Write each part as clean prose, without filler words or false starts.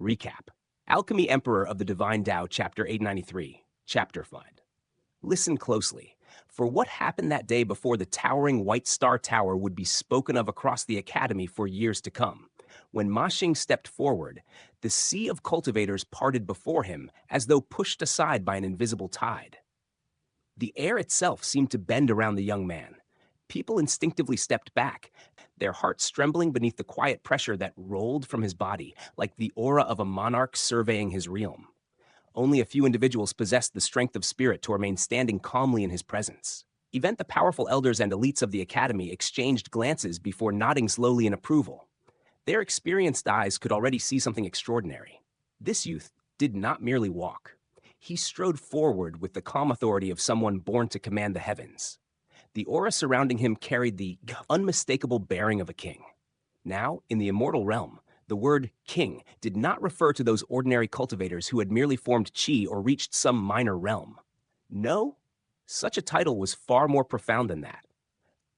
Recap. Alchemy Emperor of the Divine Dao, Chapter 893. Chapter Find. Listen closely, for what happened that day before the towering White Star Tower would be spoken of across the Academy for years to come. When Ma Xing stepped forward, the sea of cultivators parted before him as though pushed aside by an invisible tide. The air itself seemed to bend around the young man. People instinctively stepped back, their hearts trembling beneath the quiet pressure that rolled from his body, like the aura of a monarch surveying his realm. Only a few individuals possessed the strength of spirit to remain standing calmly in his presence. Even the powerful elders and elites of the academy exchanged glances before nodding slowly in approval. Their experienced eyes could already see something extraordinary. This youth did not merely walk. He strode forward with the calm authority of someone born to command the heavens. The aura surrounding him carried the unmistakable bearing of a king. Now, in the immortal realm, the word king did not refer to those ordinary cultivators who had merely formed chi or reached some minor realm. No, such a title was far more profound than that.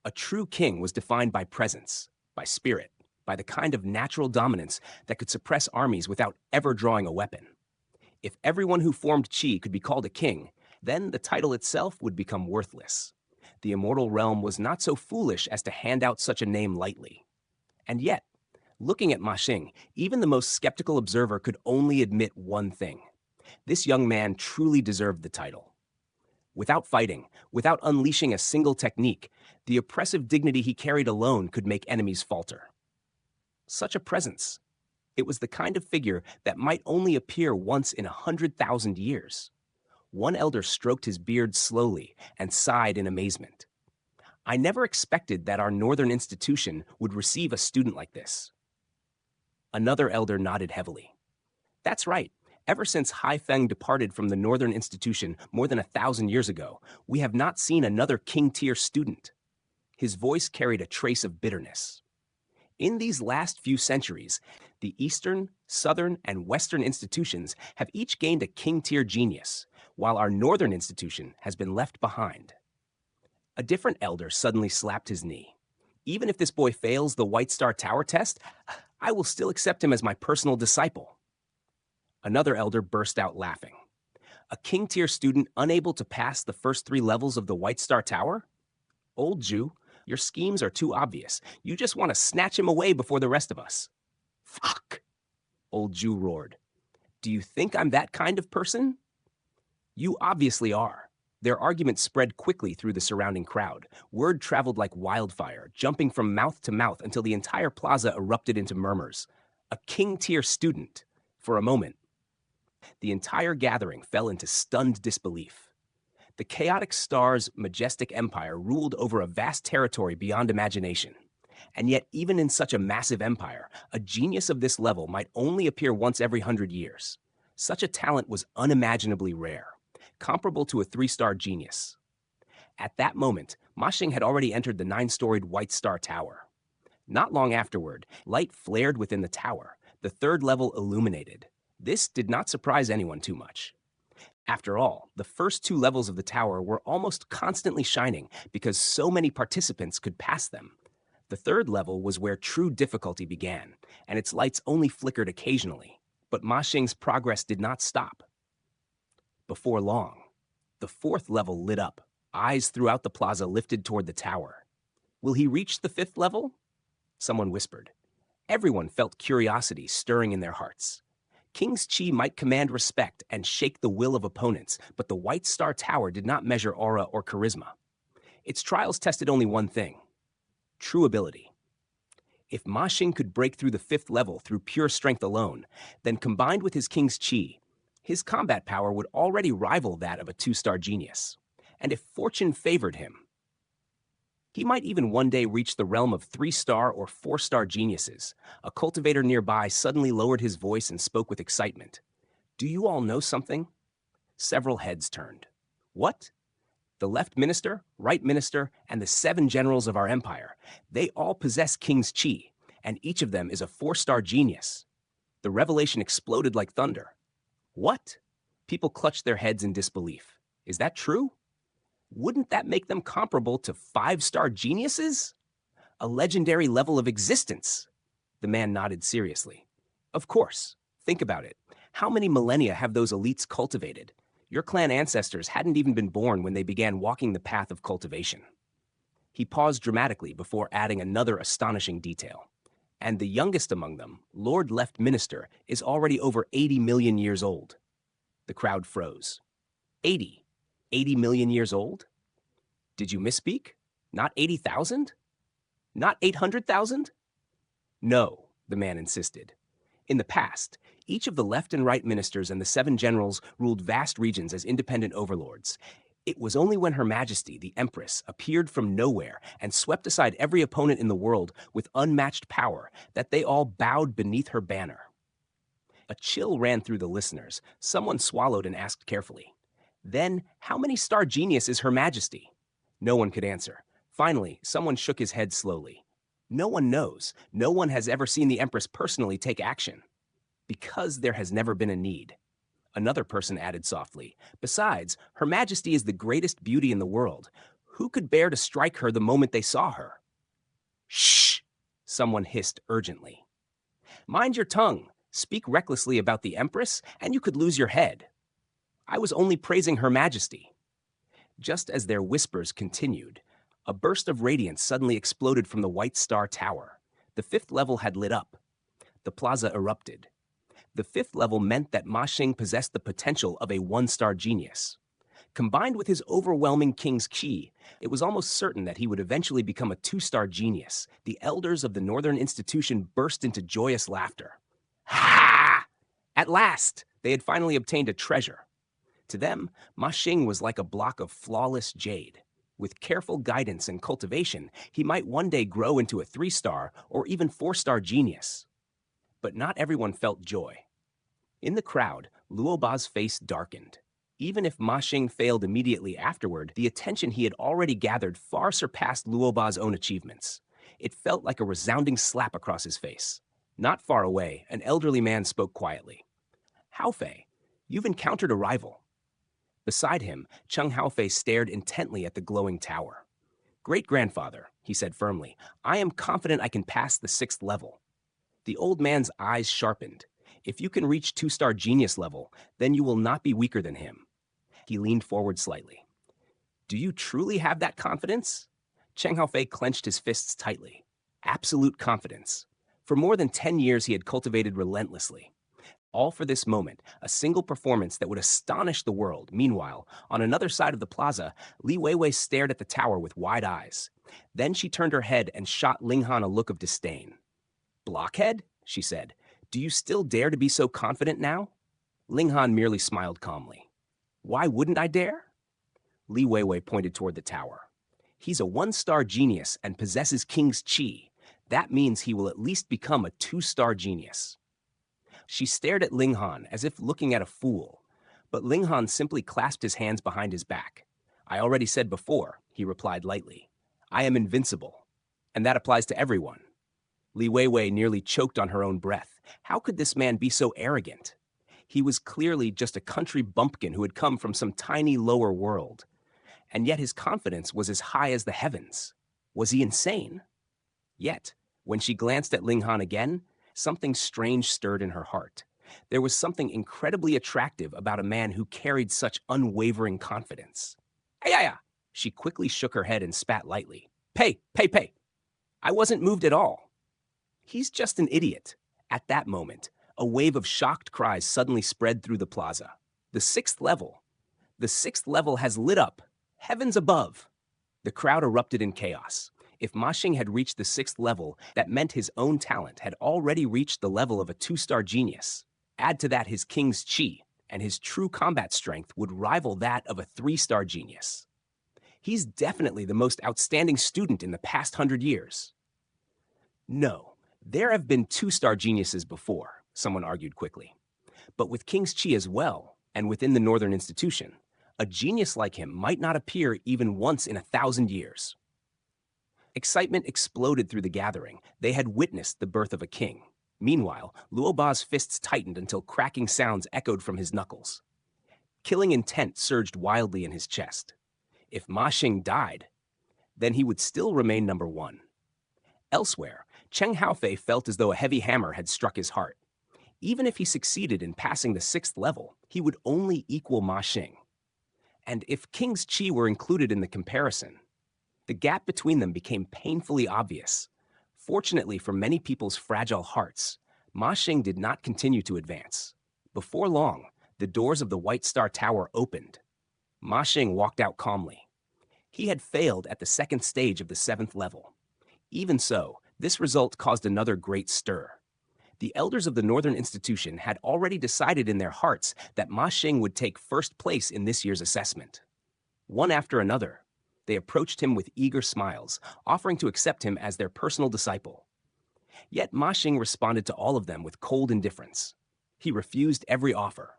A true king was defined by presence, by spirit, by the kind of natural dominance that could suppress armies without ever drawing a weapon. If everyone who formed chi could be called a king, then the title itself would become worthless. The immortal realm was not so foolish as to hand out such a name lightly. And yet, looking at Ma Xing, even the most skeptical observer could only admit one thing. This young man truly deserved the title. Without fighting, without unleashing a single technique, the oppressive dignity he carried alone could make enemies falter. Such a presence. It was the kind of figure that might only appear once in 100,000 years. One elder stroked his beard slowly and sighed in amazement. I never expected that our northern institution would receive a student like this. Another elder nodded heavily. That's right. Ever since Hai Feng departed from the northern institution more than 1,000 years ago, we have not seen another king-tier student. His voice carried a trace of bitterness. In these last few centuries, the Eastern, Southern, and Western institutions have each gained a king-tier genius, while our northern institution has been left behind. A different elder suddenly slapped his knee. Even if this boy fails the White Star Tower test, I will still accept him as my personal disciple. Another elder burst out laughing. A king-tier student unable to pass the first 3 levels of the White Star Tower? Old Jew, your schemes are too obvious. You just want to snatch him away before the rest of us. Fuck! Old Jew roared. Do you think I'm that kind of person? You obviously are. Their argument spread quickly through the surrounding crowd. Word traveled like wildfire, jumping from mouth to mouth until the entire plaza erupted into murmurs. A king-tier student. For a moment, the entire gathering fell into stunned disbelief. The chaotic star's majestic empire ruled over a vast territory beyond imagination. And yet, even in such a massive empire, a genius of this level might only appear once every 100 years. Such a talent was unimaginably rare, comparable to a 3-star genius. At that moment, Ma Xing had already entered the 9-storied White Star Tower. Not long afterward, light flared within the tower, the 3rd level illuminated. This did not surprise anyone too much. After all, the first 2 levels of the tower were almost constantly shining because so many participants could pass them. The 3rd level was where true difficulty began, and its lights only flickered occasionally. But Ma Xing's progress did not stop. Before long, the 4th level lit up, eyes throughout the plaza lifted toward the tower. Will he reach the 5th level? Someone whispered. Everyone felt curiosity stirring in their hearts. King's chi might command respect and shake the will of opponents, but the White Star Tower did not measure aura or charisma. Its trials tested only one thing: true ability. If Ma Xing could break through the 5th level through pure strength alone, then combined with his king's chi, his combat power would already rival that of a 2-star genius. And if fortune favored him, he might even one day reach the realm of 3-star or 4-star geniuses. A cultivator nearby suddenly lowered his voice and spoke with excitement. Do you all know something? Several heads turned. What? The left minister, right minister, and the 7 generals of our empire, they all possess king's chi, and each of them is a 4-star genius. The revelation exploded like thunder. What? People clutched their heads in disbelief. Is that true? Wouldn't that make them comparable to 5-star geniuses? A legendary level of existence. The man nodded seriously. Of course. Think about it. How many millennia have those elites cultivated? Your clan ancestors hadn't even been born when they began walking the path of cultivation. He paused dramatically before adding another astonishing detail. And the youngest among them, Lord Left Minister, is already over 80 million years old. The crowd froze. 80? 80 million years old? Did you misspeak? Not 80,000? Not 800,000? No, the man insisted. In the past, each of the left and right ministers and the 7 generals ruled vast regions as independent overlords. It was only when Her Majesty, the Empress, appeared from nowhere and swept aside every opponent in the world with unmatched power that they all bowed beneath her banner. A chill ran through the listeners. Someone swallowed and asked carefully, "Then, how many star genius is Her Majesty?" No one could answer. Finally, someone shook his head slowly. No one knows. No one has ever seen the Empress personally take action. Because there has never been a need. Another person added softly, "Besides, Her Majesty is the greatest beauty in the world. Who could bear to strike her the moment they saw her?" "Shh!" someone hissed urgently. "Mind your tongue. Speak recklessly about the Empress, and you could lose your head. I was only praising Her Majesty." Just as their whispers continued, a burst of radiance suddenly exploded from the White Star Tower. The 5th level had lit up. The plaza erupted. The 5th level meant that Ma Xing possessed the potential of a 1-star genius. Combined with his overwhelming king's qi, it was almost certain that he would eventually become a 2-star genius. The elders of the Northern Institution burst into joyous laughter. Ha! At last, they had finally obtained a treasure. To them, Ma Xing was like a block of flawless jade. With careful guidance and cultivation, he might one day grow into a 3-star or even 4-star genius. But not everyone felt joy. In the crowd, Luoba's face darkened. Even if Ma Xing failed immediately afterward, the attention he had already gathered far surpassed Luoba's own achievements. It felt like a resounding slap across his face. Not far away, an elderly man spoke quietly. "Haofei, you've encountered a rival." Beside him, Cheng Haofei stared intently at the glowing tower. "Great-grandfather," he said firmly, "I am confident I can pass the 6th level." The old man's eyes sharpened. "If you can reach 2-star genius level, then you will not be weaker than him." He leaned forward slightly. "Do you truly have that confidence?" Cheng Haofei clenched his fists tightly. Absolute confidence. For more than 10 years he had cultivated relentlessly. All for this moment, a single performance that would astonish the world. Meanwhile, on another side of the plaza, Li Weiwei stared at the tower with wide eyes. Then she turned her head and shot Ling Han a look of disdain. "Blockhead?" she said. "Do you still dare to be so confident now?" Ling Han merely smiled calmly. "Why wouldn't I dare?" Li Weiwei pointed toward the tower. "He's a 1-star genius and possesses King's Qi. That means he will at least become a 2-star genius." She stared at Ling Han as if looking at a fool, but Ling Han simply clasped his hands behind his back. "I already said before," he replied lightly, "I am invincible, and that applies to everyone." Li Weiwei nearly choked on her own breath. How could this man be so arrogant? He was clearly just a country bumpkin who had come from some tiny lower world. And yet his confidence was as high as the heavens. Was he insane? Yet, when she glanced at Ling Han again, something strange stirred in her heart. There was something incredibly attractive about a man who carried such unwavering confidence. "Ayaya!" She quickly shook her head and spat lightly. Pay! I wasn't moved at all." "He's just an idiot." At that moment, a wave of shocked cries suddenly spread through the plaza. The 6th level! The 6th level has lit up! Heavens above! The crowd erupted in chaos. If Ma Xing had reached the 6th level, that meant his own talent had already reached the level of a 2-star genius. Add to that his king's qi, and his true combat strength would rival that of a 3-star genius. He's definitely the most outstanding student in the past 100 years. "No, there have been 2-star geniuses before," someone argued quickly. "But with King's Qi as well, and within the Northern Institution, a genius like him might not appear even once in 1,000 years." Excitement exploded through the gathering. They had witnessed the birth of a king. Meanwhile, Luoba's fists tightened until cracking sounds echoed from his knuckles. Killing intent surged wildly in his chest. If Ma Xing died, then he would still remain number 1. Elsewhere, Cheng Haofei felt as though a heavy hammer had struck his heart. Even if he succeeded in passing the 6th level, he would only equal Ma Xing. And if King's Qi were included in the comparison, the gap between them became painfully obvious. Fortunately for many people's fragile hearts, Ma Xing did not continue to advance. Before long, the doors of the White Star Tower opened. Ma Xing walked out calmly. He had failed at the 2nd stage of the 7th level. Even so, this result caused another great stir. The elders of the Northern Institution had already decided in their hearts that Ma Xing would take 1st place in this year's assessment. One after another, they approached him with eager smiles, offering to accept him as their personal disciple. Yet Ma Xing responded to all of them with cold indifference. He refused every offer.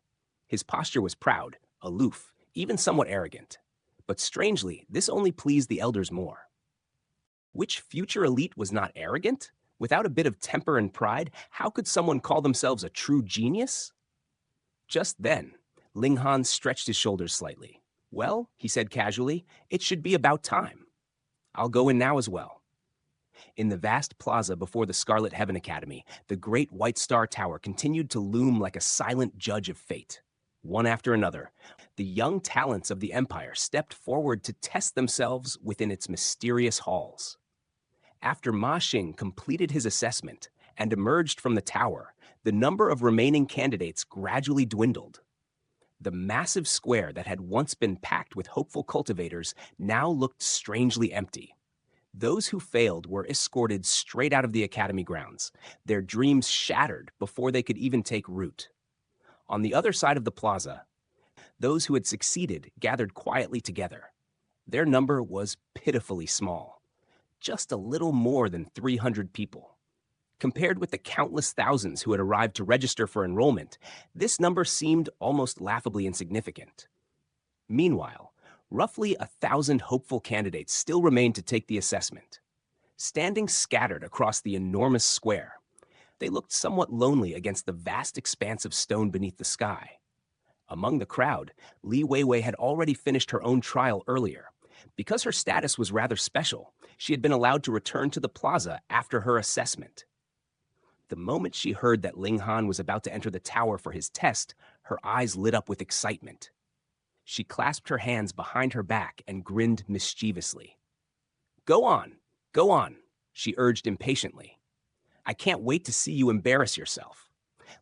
His posture was proud, aloof, even somewhat arrogant. But strangely, this only pleased the elders more. Which future elite was not arrogant? Without a bit of temper and pride, how could someone call themselves a true genius? Just then, Ling Han stretched his shoulders slightly. Well, he said casually, it should be about time. I'll go in now as well. In the vast plaza before the Scarlet Heaven Academy, the great White Star Tower continued to loom like a silent judge of fate. One after another, the young talents of the Empire stepped forward to test themselves within its mysterious halls. After Ma Xing completed his assessment and emerged from the tower, the number of remaining candidates gradually dwindled. The massive square that had once been packed with hopeful cultivators now looked strangely empty. Those who failed were escorted straight out of the academy grounds, their dreams shattered before they could even take root. On the other side of the plaza, those who had succeeded gathered quietly together. Their number was pitifully small, just a little more than 300 people. Compared with the countless thousands who had arrived to register for enrollment, this number seemed almost laughably insignificant. Meanwhile, roughly 1,000 hopeful candidates still remained to take the assessment. Standing scattered across the enormous square, they looked somewhat lonely against the vast expanse of stone beneath the sky. Among the crowd, Li Weiwei had already finished her own trial earlier. Because her status was rather special, she had been allowed to return to the plaza after her assessment. The moment she heard that Ling Han was about to enter the tower for his test, her eyes lit up with excitement. She clasped her hands behind her back and grinned mischievously. Go on, she urged impatiently. I can't wait to see you embarrass yourself.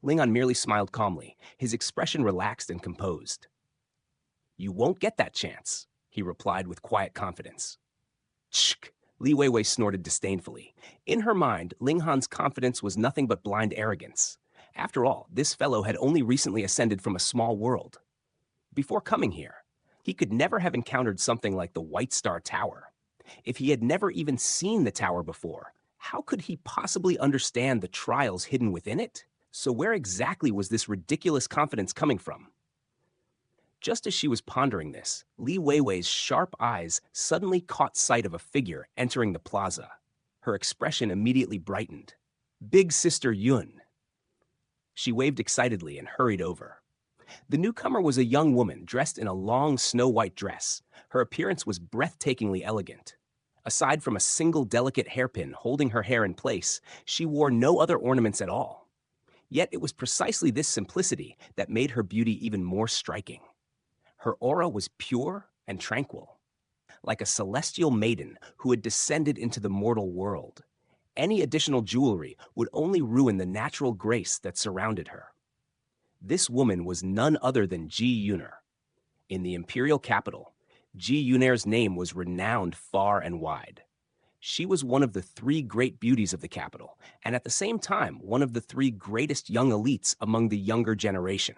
Ling Han merely smiled calmly, his expression relaxed and composed. You won't get that chance, he replied with quiet confidence. Tsk! Li Weiwei snorted disdainfully. In her mind, Ling Han's confidence was nothing but blind arrogance. After all, this fellow had only recently ascended from a small world. Before coming here, he could never have encountered something like the White Star Tower. If he had never even seen the tower before, how could he possibly understand the trials hidden within it? So where exactly was this ridiculous confidence coming from? Just as she was pondering this, Li Weiwei's sharp eyes suddenly caught sight of a figure entering the plaza. Her expression immediately brightened. Big Sister Yun. She waved excitedly and hurried over. The newcomer was a young woman dressed in a long snow-white dress. Her appearance was breathtakingly elegant. Aside from a single delicate hairpin holding her hair in place, she wore no other ornaments at all. Yet it was precisely this simplicity that made her beauty even more striking. Her aura was pure and tranquil, like a celestial maiden who had descended into the mortal world. Any additional jewelry would only ruin the natural grace that surrounded her. This woman was none other than Ji Yuner. In the imperial capital, Ji Yuner's name was renowned far and wide. She was one of the 3 great beauties of the capital, and at the same time, one of the 3 greatest young elites among the younger generation.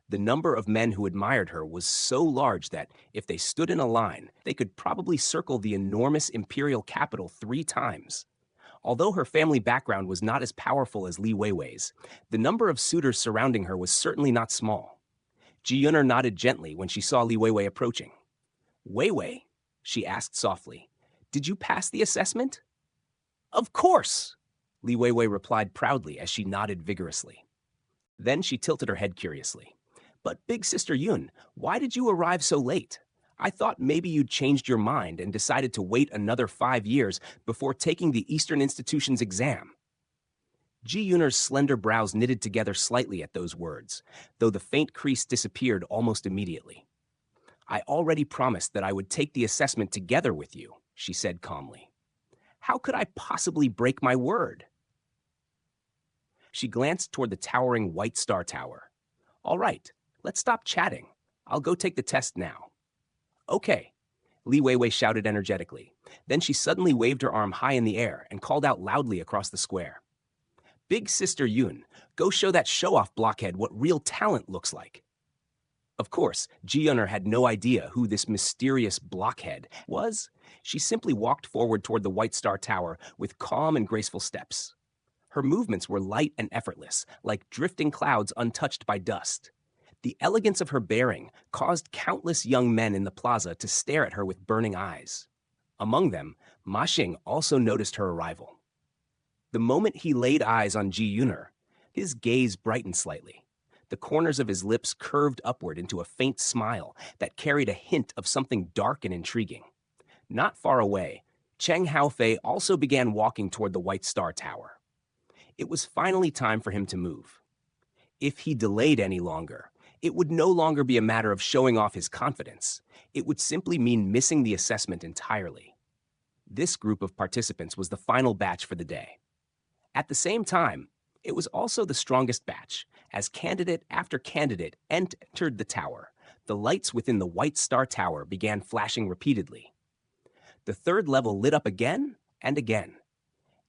The number of men who admired her was so large that, if they stood in a line, they could probably circle the enormous imperial capital 3 times. Although her family background was not as powerful as Li Weiwei's, the number of suitors surrounding her was certainly not small. Ji Yuner nodded gently when she saw Li Weiwei approaching. Weiwei, she asked softly, did you pass the assessment? Of course, Li Weiwei replied proudly as she nodded vigorously. Then she tilted her head curiously. But Big Sister Yun, why did you arrive so late? I thought maybe you'd changed your mind and decided to wait another 5 years before taking the Eastern Institution's exam. Ji Yunner's slender brows knitted together slightly at those words, though the faint crease disappeared almost immediately. I already promised that I would take the assessment together with you, she said calmly. How could I possibly break my word? She glanced toward the towering White Star Tower. All right, let's stop chatting. I'll go take the test now. Okay, Li Weiwei shouted energetically. Then she suddenly waved her arm high in the air and called out loudly across the square. Big Sister Yun, go show that show-off blockhead what real talent looks like. Of course, Ji Yunner had no idea who this mysterious blockhead was. She simply walked forward toward the White Star Tower with calm and graceful steps. Her movements were light and effortless, like drifting clouds untouched by dust. The elegance of her bearing caused countless young men in the plaza to stare at her with burning eyes. Among them, Ma Xing also noticed her arrival. The moment he laid eyes on Ji Yunner, his gaze brightened slightly. The corners of his lips curved upward into a faint smile that carried a hint of something dark and intriguing. Not far away, Cheng Haofei also began walking toward the White Star Tower. It was finally time for him to move. If he delayed any longer, it would no longer be a matter of showing off his confidence. It would simply mean missing the assessment entirely. This group of participants was the final batch for the day. At the same time, it was also the strongest batch. As candidate after candidate entered the tower, the lights within the White Star Tower began flashing repeatedly. The third level lit up again and again.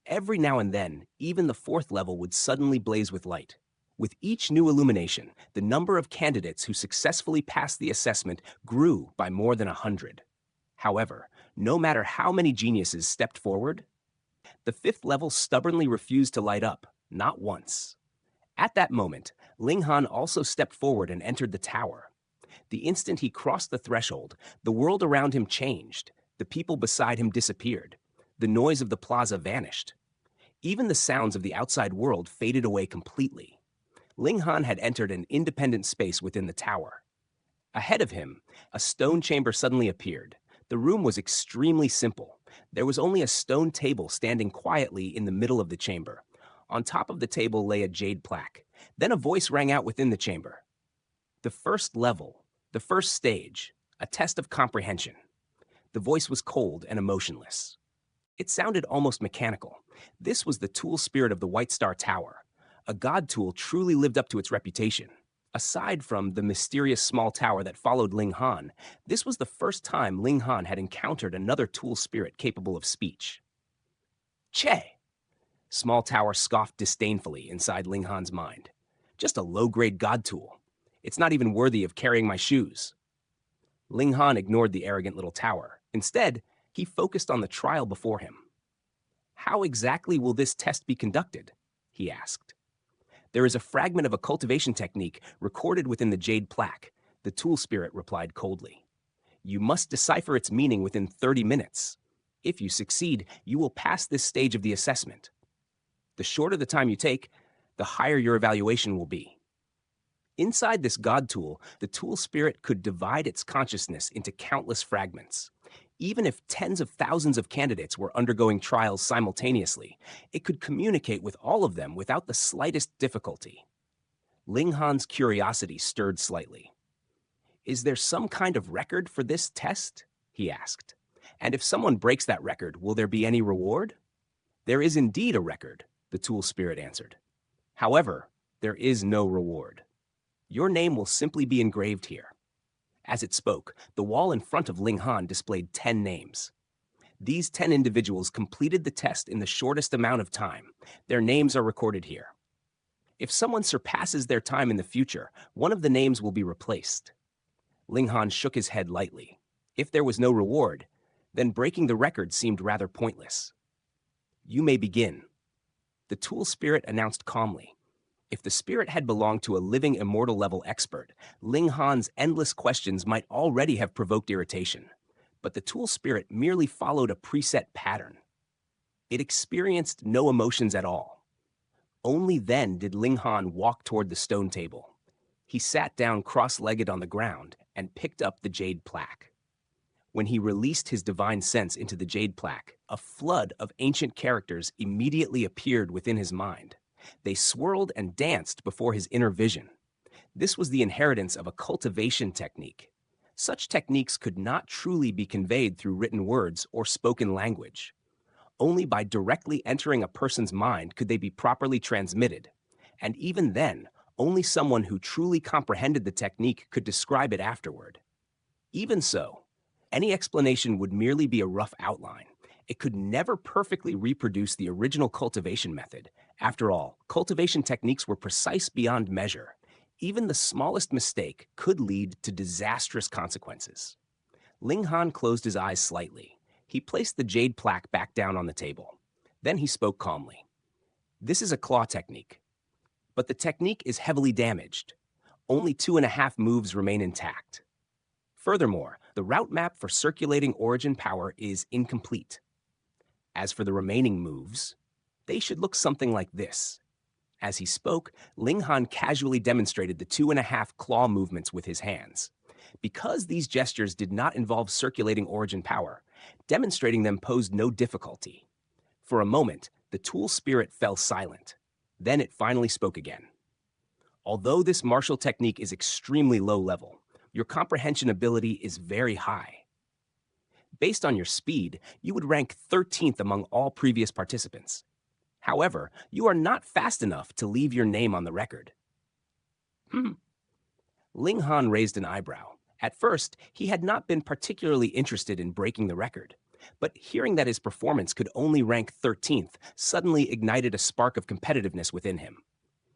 Every now and then, even the fourth level would suddenly blaze with light. With each new illumination, the number of candidates who successfully passed the assessment grew by more than 100. However, no matter how many geniuses stepped forward, the fifth level stubbornly refused to light up, not once. At that moment, Ling Han also stepped forward and entered the tower. The instant he crossed the threshold, the world around him changed. The people beside him disappeared. The noise of the plaza vanished. Even the sounds of the outside world faded away completely. Ling Han had entered an independent space within the tower. Ahead of him, a stone chamber suddenly appeared. The room was extremely simple. There was only a stone table standing quietly in the middle of the chamber. On top of the table lay a jade plaque. Then a voice rang out within the chamber. The first level, the first stage, a test of comprehension. The voice was cold and emotionless. It sounded almost mechanical. This was the tool spirit of the White Star Tower. A god tool truly lived up to its reputation. Aside from the mysterious small tower that followed Ling Han, this was the first time Ling Han had encountered another tool spirit capable of speech. Che! Small tower scoffed disdainfully inside Ling Han's mind. Just a low-grade god tool. It's not even worthy of carrying my shoes. Ling Han ignored the arrogant little tower. Instead, he focused on the trial before him. How exactly will this test be conducted? He asked. There is a fragment of a cultivation technique recorded within the jade plaque, the tool spirit replied coldly. You must decipher its meaning within 30 minutes. If you succeed, you will pass this stage of the assessment. The shorter the time you take, the higher your evaluation will be. Inside this god tool, the tool spirit could divide its consciousness into countless fragments. Even if tens of thousands of candidates were undergoing trials simultaneously, it could communicate with all of them without the slightest difficulty. Ling Han's curiosity stirred slightly. Is there some kind of record for this test? He asked. And if someone breaks that record, will there be any reward? There is indeed a record, the tool spirit answered. However, there is no reward. Your name will simply be engraved here. As it spoke, the wall in front of Ling Han displayed 10 names. These 10 individuals completed the test in the shortest amount of time. Their names are recorded here. If someone surpasses their time in the future, one of the names will be replaced. Ling Han shook his head lightly. If there was no reward, then breaking the record seemed rather pointless. You may begin. The tool spirit announced calmly. If the spirit had belonged to a living immortal level expert, Ling Han's endless questions might already have provoked irritation. But the tool spirit merely followed a preset pattern. It experienced no emotions at all. Only then did Ling Han walk toward the stone table. He sat down cross-legged on the ground and picked up the jade plaque. When he released his divine sense into the jade plaque, a flood of ancient characters immediately appeared within his mind. They swirled and danced before his inner vision. This was the inheritance of a cultivation technique. Such techniques could not truly be conveyed through written words or spoken language. Only by directly entering a person's mind could they be properly transmitted. And even then, only someone who truly comprehended the technique could describe it afterward. Even so, any explanation would merely be a rough outline. It could never perfectly reproduce the original cultivation method. After all, cultivation techniques were precise beyond measure. Even the smallest mistake could lead to disastrous consequences. Ling Han closed his eyes slightly. He placed the jade plaque back down on the table. Then he spoke calmly. This is a claw technique, but the technique is heavily damaged. Only 2.5 moves remain intact. Furthermore, the route map for circulating origin power is incomplete. As for the remaining moves, they should look something like this. As he spoke, Ling Han casually demonstrated the 2.5 claw movements with his hands. Because these gestures did not involve circulating origin power, demonstrating them posed no difficulty. For a moment, the tool spirit fell silent. Then it finally spoke again. Although this martial technique is extremely low level, your comprehension ability is very high. Based on your speed, you would rank 13th among all previous participants. However, you are not fast enough to leave your name on the record. Ling Han raised an eyebrow. At first, he had not been particularly interested in breaking the record, but hearing that his performance could only rank 13th suddenly ignited a spark of competitiveness within him.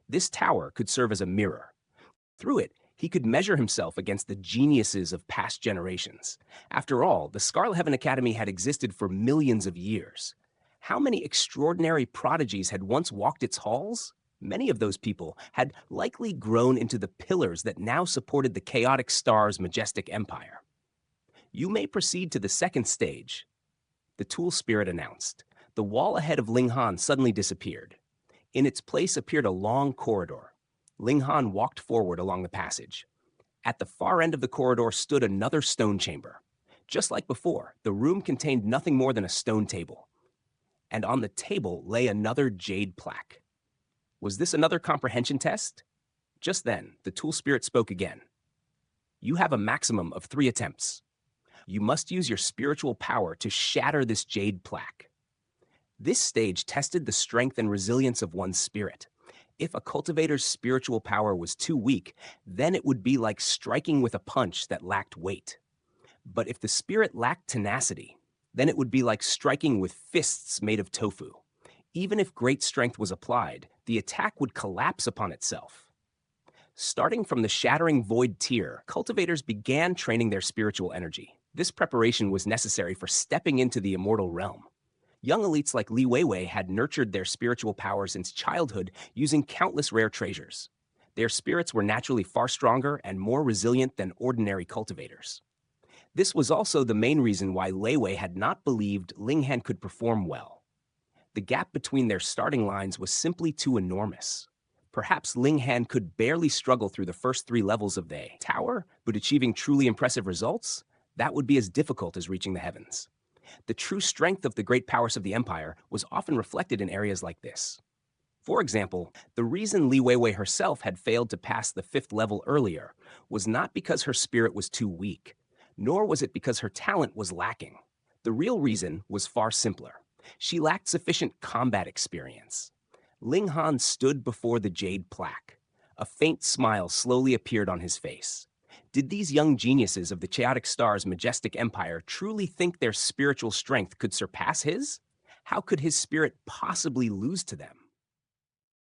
This tower could serve as a mirror. Through it, he could measure himself against the geniuses of past generations. After all, the Scarlet Heaven Academy had existed for millions of years. How many extraordinary prodigies had once walked its halls? Many of those people had likely grown into the pillars that now supported the chaotic star's majestic empire. You may proceed to the second stage, the tool spirit announced. The wall ahead of Ling Han suddenly disappeared. In its place appeared a long corridor. Ling Han walked forward along the passage. At the far end of the corridor stood another stone chamber. Just like before, the room contained nothing more than a stone table. And on the table lay another jade plaque. Was this another comprehension test? Just then, the tool spirit spoke again. You have a maximum of 3 attempts. You must use your spiritual power to shatter this jade plaque. This stage tested the strength and resilience of one's spirit. If a cultivator's spiritual power was too weak, then it would be like striking with a punch that lacked weight. But if the spirit lacked tenacity, then it would be like striking with fists made of tofu. Even if great strength was applied, the attack would collapse upon itself. Starting from the shattering void tier, cultivators began training their spiritual energy. This preparation was necessary for stepping into the immortal realm. Young elites like Li Weiwei had nurtured their spiritual power since childhood using countless rare treasures. Their spirits were naturally far stronger and more resilient than ordinary cultivators. This was also the main reason why Lei Wei had not believed Ling Han could perform well. The gap between their starting lines was simply too enormous. Perhaps Ling Han could barely struggle through the first 3 levels of the tower, but achieving truly impressive results? That would be as difficult as reaching the heavens. The true strength of the great powers of the empire was often reflected in areas like this. For example, the reason Li Weiwei herself had failed to pass the 5th level earlier was not because her spirit was too weak, nor was it because her talent was lacking. The real reason was far simpler. She lacked sufficient combat experience. Ling Han stood before the jade plaque. A faint smile slowly appeared on his face. Did these young geniuses of the chaotic star's majestic empire truly think their spiritual strength could surpass his? How could his spirit possibly lose to them?